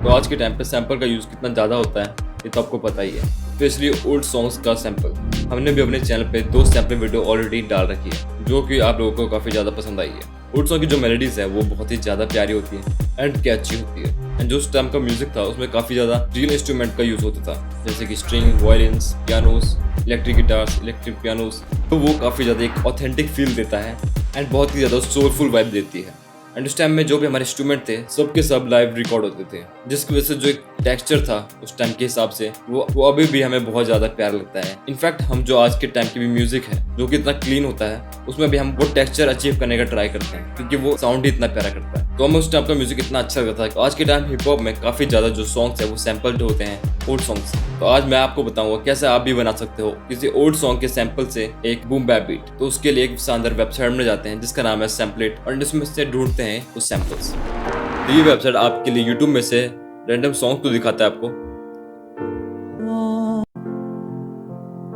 तो आज के टाइम पे सैंपल का यूज़ कितना ज़्यादा होता है ये तो आपको पता ही है, स्पेशली ओल्ड सॉन्ग्स का सैंपल। हमने भी अपने चैनल पे 2 सैंपल वीडियो ऑलरेडी डाल रखी है जो कि आप लोगों को काफ़ी ज़्यादा पसंद आई है। ओल्ड सॉन्ग की जो मेलोडीज है वो बहुत ही ज़्यादा प्यारी होती है एंड कैची होती है एंड जो उस टाइम का म्यूजिक था उसमें काफ़ी ज़्यादा रियल इंस्ट्रूमेंट का यूज़ होता था, जैसे कि स्ट्रिंग, वायलिन्स, पियानोस, इलेक्ट्रिक गिटार्स, इलेक्ट्रिक पियानोस। तो वो काफ़ी ज़्यादा एक ऑथेंटिक फील देता है एंड बहुत ही ज़्यादा सोलफुल वाइब देती है। एंड उस टाइम में जो भी हमारे इंस्ट्रूमेंट थे सब के सब लाइव रिकॉर्ड होते थे, जिसकी वजह से जो एक टेक्सचर था उस टाइम के हिसाब से वो अभी भी हमें बहुत ज़्यादा प्यारा लगता है। इनफैक्ट हम जो आज के टाइम की भी म्यूजिक है जो कि इतना क्लीन होता है उसमें भी हम वो टेक्सचर अचीव करने का ट्राई करते हैं क्योंकि वो साउंड ही इतना प्यारा करता है। तो हमें उस टाइम का म्यूजिक इतना अच्छा लगता था। आज के टाइम हिप हॉप में काफ़ी ज़्यादा जो सॉन्ग्स है वो सैम्पल्ड होते हैं ओल्ड सॉन्ग्स। तो आज मैं आपको बताऊंगा कैसे आप भी बना सकते हो किसी ओल्ड सॉन्ग के सैंपल से एक बूम बैप बीट। तो उसके लिए एक शानदार वेबसाइट में जाते हैं जिसका नाम है सैम्पलेट और इसमें से ढूंढते हैं उस सैंपल्स। तो ये वेबसाइट आपके लिए यूट्यूब में से रैंडम सॉन्ग तो दिखाता है आपको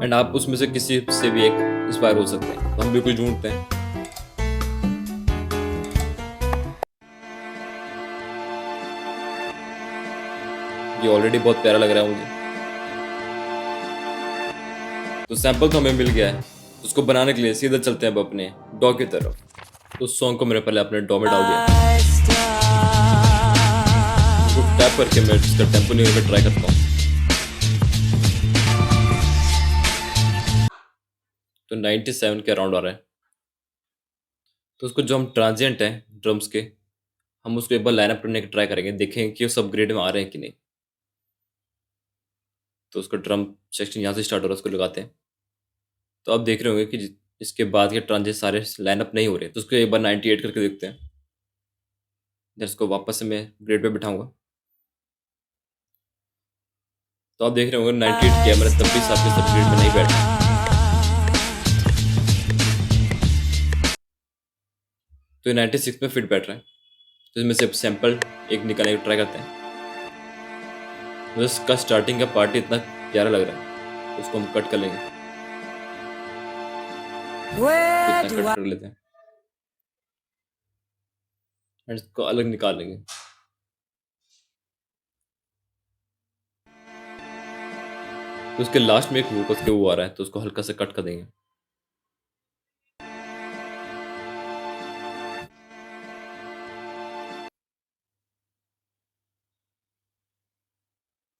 एंड आप उसमें से किसी से भी एक इंस्पायर हो सकते हैं। तो हम भी कुछ ढूंढते हैं। ये ऑलरेडी बहुत प्यारा लग रहा है मुझे। तो सैंपल तो हमें मिल गया है, तो उसको बनाने के लिए सीधा चलते हैं अब अपने डॉ की तरफ। तो उस सॉन्ग को मैंने पहले अपने डॉ में डाल दिया, उसको टैप करके मैं इसका टेम्पो निकालने का ट्राई करता हूँ। तो 97 के अराउंड आ रहा है। तो उसको जो हम ट्रांजिएंट है ड्रम्स के, हम उसको एक बार लाइन अप करने का ट्राई करेंगे, देखेंगे कि वो सब ग्रेड में आ रहे हैं कि नहीं। तो उसका ड्रम सेक्शन यहाँ से स्टार्ट हो रहा है, उसको लगाते हैं। तो आप देख रहे होंगे कि इसके बाद के ट्रांजे सारे लाइन अप नहीं हो रहे। तो उसको एक बार 98 करके देखते हैं। फिर इसको वापस से मैं ग्रेड पे बिठाऊंगा। तो आप देख रहे होंगे 98 किया मैंने, तब भी आपके सब ग्रेड में नहीं बैठा। तो ये 96 में फिट बैठ रहा है। तो इसमें से सैंपल एक निकालने का ट्राई करते हैं। तो इसका स्टार्टिंग का पार्ट इतना प्यारा लग रहा है, तो उसको हम कट कर लेंगे। इतना कट कर लेते हैं और इसको अलग निकाल लेंगे। तो उसके लास्ट में एक वोकस के वो आ रहा है, तो उसको हल्का से कट कर देंगे।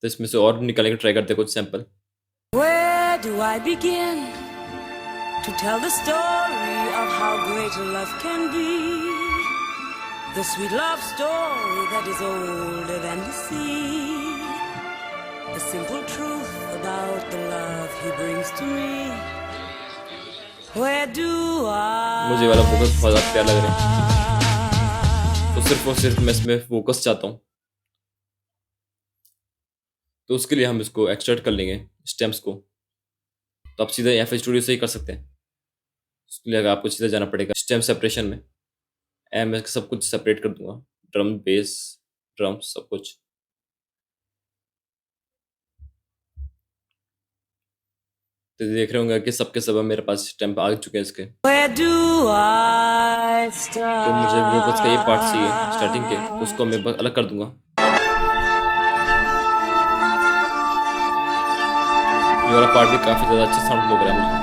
तो इसमें से और निकालने का ट्राई करते हैं कुछ sample. Where do I begin to tell the story of how great love can be? The sweet love story that is older than the sea. The simple truth about the love he brings to me. Where do I? मुझे वाला focus बहुत ज़्यादा प्यारा लग रहा है, तो सिर्फ और सिर्फ मैं इसमें फोकस चाहता हूँ। तो उसके लिए हम इसको एक्सट्रैक्ट कर लेंगे स्टेम्स को। तो आप सीधा FL स्टूडियो से ही कर सकते हैं। उसके लिए आपको सीधा जाना पड़ेगा स्टेम सेपरेशन में। मैं सब कुछ सेपरेट कर दूंगा, ड्रम, बेस, ड्रम, सब कुछ। तो देख रहे होंगे कि सबके सब मेरे पास स्टेम आ चुके हैं इसके। Where do I तो मुझे वोकल्स का ये पार्ट चाहिए start? स्टार्टिंग के, तो उसको मैं अलग कर दूंगा। ये वाला पार्ट भी काफ़ी ज़्यादा अच्छा साउंड लग रहा है मुझे,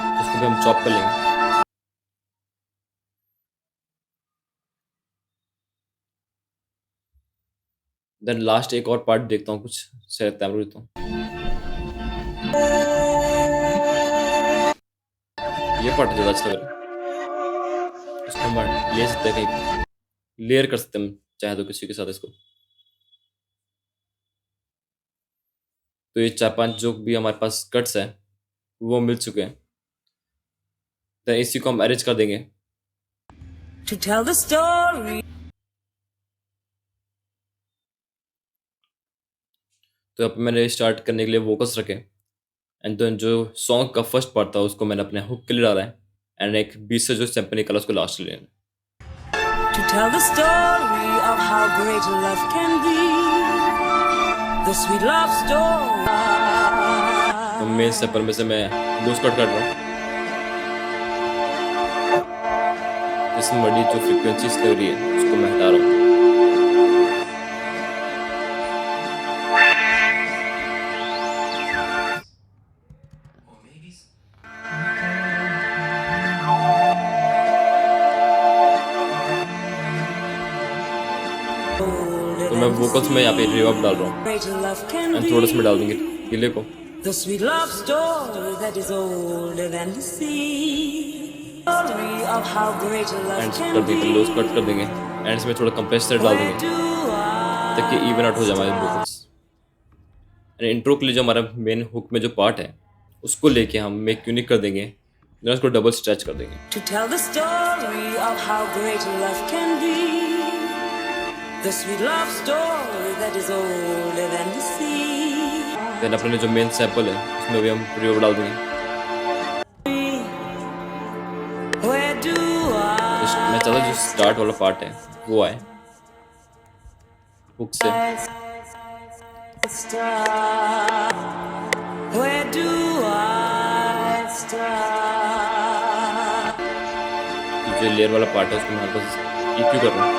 तो उसको भी हम चॉप कर लेंगे। देन लास्ट एक और पार्ट देखता हूँ, कुछ शायद तैमूर देता हूँ। ये पार्ट ज़्यादा अच्छा लग रहा है, इसको हम ले सकते हैं, कहीं लेयर कर सकते हैं हम चाहे तो किसी के साथ इसको। तो ये 4-5 जो भी हमारे पास कट्स हैं वो मिल चुके हैं। तो इसी को हम अरेंज कर देंगे। To tell the story. तो अब मैंने स्टार्ट करने के लिए वोकस रखे एंड देन जो सॉन्ग का फर्स्ट पार्ट था उसको मैंने अपने हुक के लिए डाला है एंड एक बीच से जो सैंपल निकला उसको लास्ट ले लेना। To tell the story of how great love can be. The sweet love story. तो मेन सैंपल में से मैं लूज कट कर रहा हूँ। इसमें बड़ी जो फ्रीक्वेंसीज लग रही है उसको मैं हटा रहा हूँ। तो मैं वोकल्स में यहाँ पे रिवर्ब डाल रहा हूँ greater love can एंड थोड़ा सा मैं be. डाल देंगे गिले को The sweet love story that is older than the sea. Story of how great a love and can कर देंगे be. लोस कट कर देंगे एंड इसमें थोड़ा कंप्रेसर डाल Where देंगे do I ताकि इवन आउट हो जाए हमारे वोकल्स एंड इंट्रो के लिए जो हमारा मेन हुक में जो पार्ट है उसको लेके हम मेक यूनिक कर देंगे देन उसको डबल स्ट्रेच कर देंगे to tell the story of how great a love can be? The sweet love story that is older than the sea. Then अपने जो मेन सैंपल है उसमें भी हम रिवर्ब डाल देंगे Where do मैं चाहता हूँ जो स्टार्ट वाला पार्ट है वो आए हुक से I start? Where do I start? जो लेयर वाला पार्ट है उसको मैं हल्का सा EQ कर रहा हूँ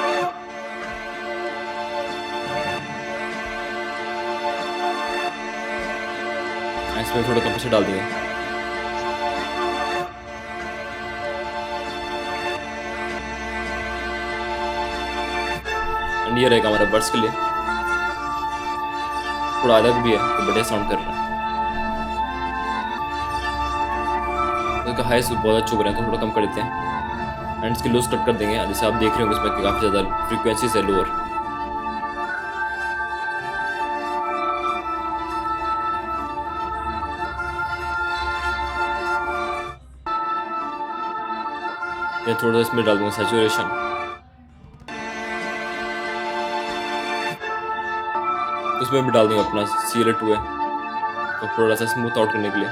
इसमें थोड़ा कंप्रेसर डाल देंगे एंड ये रहेगा हमारा बर्ड्स के लिए थोड़ा अलग भी है तो बढ़िया साउंड कर रहा है इसका हाई बहुत अच्छा चुभ रहे हैं तो थोड़ा कम कर देते हैं एंड इसकी लूज कट कर देंगे जैसे आप देख रहे होंगे इसमें काफ़ी ज़्यादा फ्रीक्वेंसीज है लोअर या थोड़ा सा इसमें डाल दूंगा सैचुरेशन उसमें भी डाल दूंगा अपना CL2 है तो थोड़ा सा स्मूथ आउट करने के लिए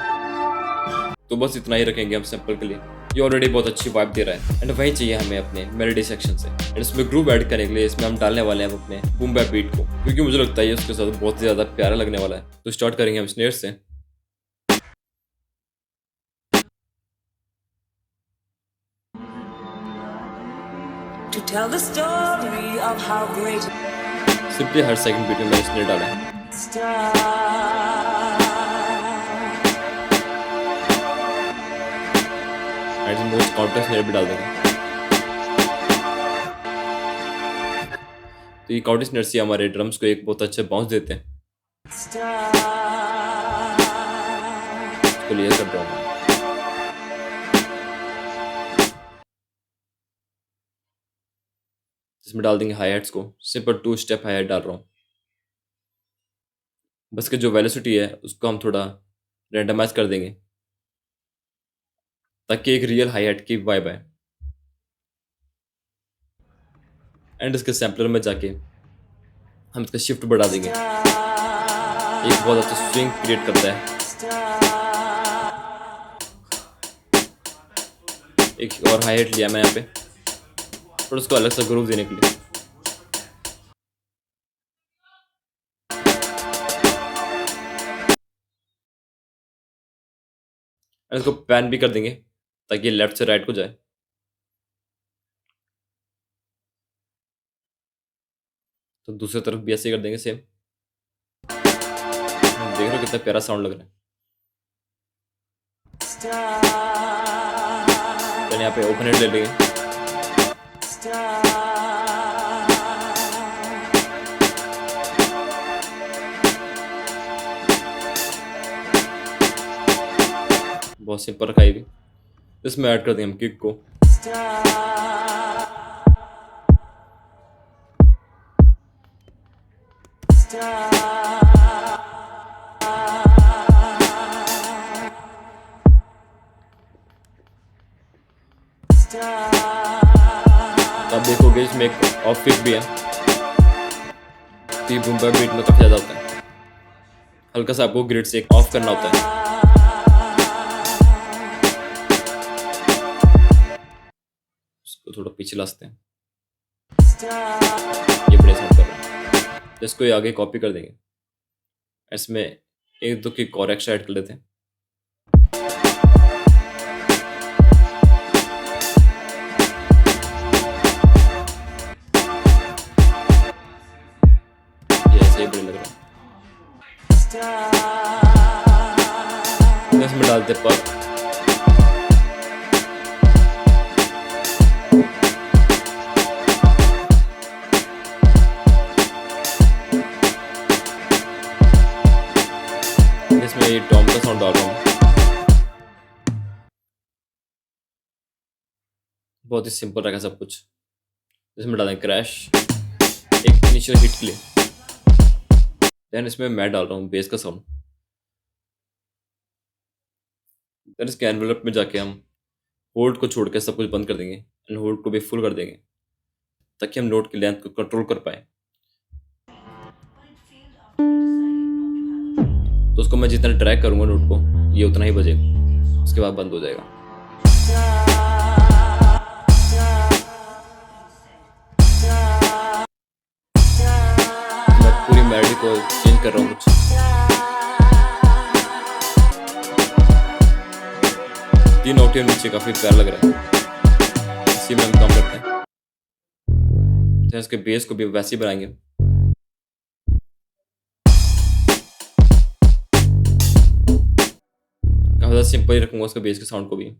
तो बस इतना ही रखेंगे हम सैंपल के लिए ये ऑलरेडी बहुत अच्छी वाइब दे रहा है एंड वही चाहिए हमें अपने मेलोडी सेक्शन से एंड इसमें ग्रूव ऐड करने के लिए इसमें हम डालने वाले हैं अपने बूम बैप बीट को क्योंकि मुझे लगता है उसके साथ बहुत ही ज़्यादा प्यारा लगने वाला है तो स्टार्ट करेंगे हम स्नेयर से To tell the story of how great simply हर सेकंड बीट में मैंने स्नेयर डाला है a star. And most counter snare भी डाल देंगे तो ये काउंटर स्नेयर से हमारे ड्रम्स को एक बहुत अच्छा बाउंस देते हैं इसको लिए कर रहा हूँ इसमें डाल देंगे हाई हेट्स को सिंपल 2 स्टेप हाई हेट डाल रहा हूँ बस के जो वेलोसिटी है उसको हम थोड़ा रैंडमाइज कर देंगे ताकि एक रियल हाई हेट की वाइब आए एंड इसके सैम्पलर में जाके हम इसका शिफ्ट बढ़ा देंगे एक बहुत अच्छा स्विंग क्रिएट करता है एक और हाई हेट लिया मैं यहाँ पे और उसको अलग सा ग्रूव देने के लिए इसको पैन भी कर देंगे ताकि ये लेफ्ट से राइट को जाए तो दूसरी तरफ भी ऐसे कर देंगे सेम देख रहे हो कितना प्यारा साउंड लग रहा है तो यहाँ पे ओपन हेड ले लेंगे बहुत सिंपल रखाई हुई इसमें ऐड कर देंगे हम किक को अब देखोगे इसमें एक ऑफ किक भी है तो ये बूम बैप बीट में काफी ज्यादा होता है हल्का सा आपको ग्रिड से ऑफ करना होता है उसको थोड़ा पीछे लाते हैं ये बड़े साउंड कर रहे हैं तो इसको ये आगे कॉपी कर देंगे इसमें एक दो किक और एक्स्ट्रा ऐड कर लेते हैं ये ऐसे ही बड़े लग रहा है इसमें डालते पक ये टॉम का साउंड डाल रहा हूँ। बहुत ही सिंपल रहेगा सब कुछ। इसमें डालें क्रैश एक इनिशियल हिट के लिए। देन इसमें मैं डाल रहा हूँ बेस का साउंड। देन इसके एनवेलप में जाके हम होल्ड को छोड़ के सब कुछ बंद कर देंगे एंड होल्ड को भी फुल कर देंगे ताकि हम नोट की लेंथ को कंट्रोल कर पाए। तो उसको मैं जितना ड्रैग करूंगा नोट को ये उतना ही बजेगा, उसके बाद बंद हो जाएगा। मैं पूरी मेलोडी को चेंज कर रहा हूँ कुछ। तीन ऑक्टेव नीचे काफी प्यारा लग रहा है, इसी में हम काम करते हैं। तो इसके बेस को भी वैसे ही बनाएंगे। काफी ज्यादा सिंपल ही रखूंगा उसके बेस के साउंड को भी।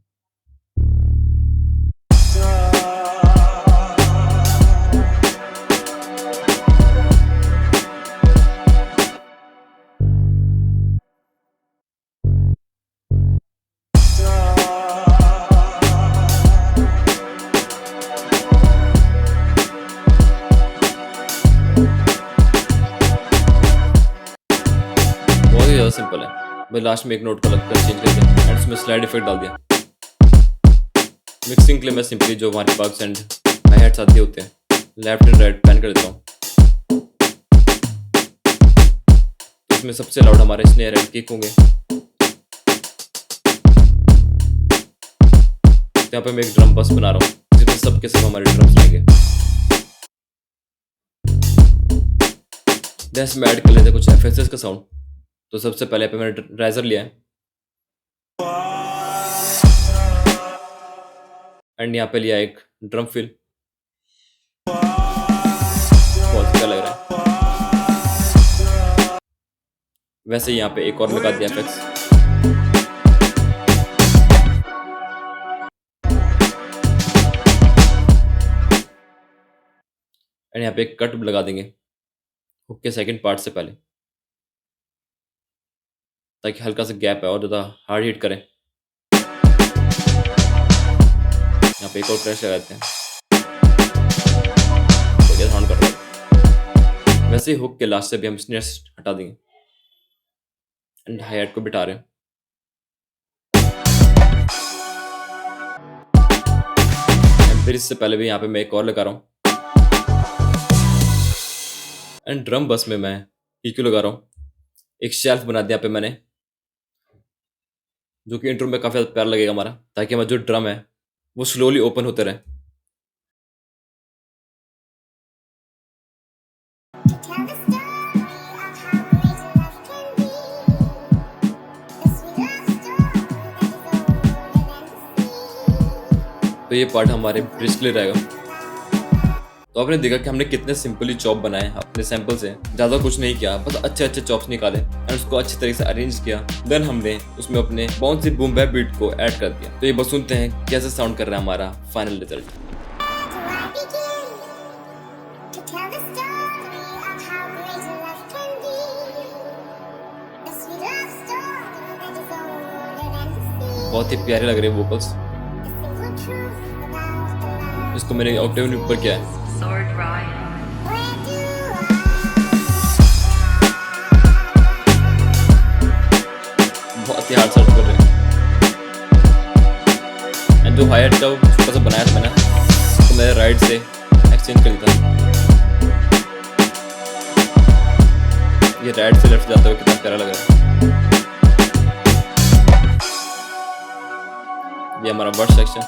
सिंपल है, मैं लास्ट में एक नोट का लगकर चेंज करके एंड उसमें स्लाइड इफेक्ट डाल दिया। मिक्सिंग के लिए मैं सिंपली जो हमारे पार्क्स एंड हाई हैट्स आते होते हैं लेफ्ट एंड राइट पैन कर देता हूँ। इसमें सबसे लाउड हमारे स्नेयर एंड किक होंगे। यहाँ पे मैं एक ड्रम बस बना रहा हूँ जिसमें सबके सब हमारे ड्रम्स लेंगे। जैसे मैं ऐड कर लेते कुछ एफएसएस का साउंड। तो सबसे पहले पे मैंने राइजर लिया है एंड यहाँ पे लिया एक ड्रम फिल। बहुत अच्छा लग रहा है। वैसे यहाँ पे एक और लगा दिया एफएक्स। एंड यहाँ पे एक कट लगा देंगे हुक के सेकंड पार्ट से पहले ताकि हल्का सा गैप है और ज़्यादा हार्ड हिट करें। यहाँ पे एक और क्रैश लगाते हैं, बढ़िया साउंड कर रहा है। वैसे ही हुक के लास्ट से भी हम स्नेयर्स हटा देंगे एंड हाई हैट को बिठा रहे हैं। एंड फिर इससे पहले भी यहाँ पे मैं एक और लगा रहा हूँ एंड ड्रम बस में मैं EQ लगा रहा हूँ। एक शेल्फ बना दिया यहाँ पे मैंने जो कि इंट्रो में काफी ज्यादा प्यारा लगेगा हमारा, ताकि हमारा जो ड्रम है वो स्लोली ओपन होते रहे। तो ये पार्ट हमारे ब्रिज के लिए रहेगा। तो आपने देखा कि हमने कितने सिंपली चॉप बनाए अपने सैंपल से, ज़्यादा कुछ नहीं किया, बस अच्छे अच्छे चॉप्स निकाले एंड उसको अच्छी तरीके से अरेंज किया। देन हमने उसमें अपने बाउंसी बूम बैप बीट को ऐड कर दिया। तो ये बस सुनते हैं कैसे साउंड कर रहा है हमारा फाइनल रिजल्ट। बहुत ही प्यारे लग रहे हैं वोकल्स। इसको मैंने ऑक्टेव ऊपर किया है। बहुत ही हार्ड सर्च कर रहे हैं। एंड जो हाई हैट का छोटा सा बनाया था मैंने, तो मैंने राइट से एक्सचेंज कर दिया। ये राइट से लेफ्ट जाता हुआ कितना प्यारा लग रहा है। ये हमारा वर्ड सेक्शन।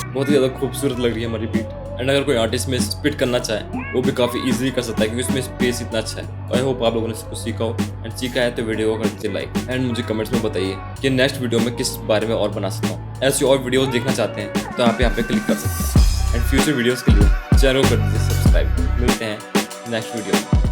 बहुत ही ज़्यादा खूबसूरत लग रही है हमारी बीट। एंड अगर कोई आर्टिस्ट में स्पिट करना चाहे वो भी काफ़ी इजीली कर सकता है क्योंकि उसमें स्पेस इतना अच्छा है। आई होप आप लोगों ने इसको सीखा हो एंड सीखा है तो वीडियो को कर दीजिए लाइक एंड मुझे कमेंट्स में बताइए कि नेक्स्ट वीडियो में किस बारे में और बना सकता हूँ। ऐसी और वीडियोस देखना चाहते हैं तो आप यहाँ पे क्लिक कर सकते हैं एंड फ्यूचर वीडियोज़ के लिए चैनल को कर दीजिए सब्सक्राइब। मिलते हैं नेक्स्ट वीडियो।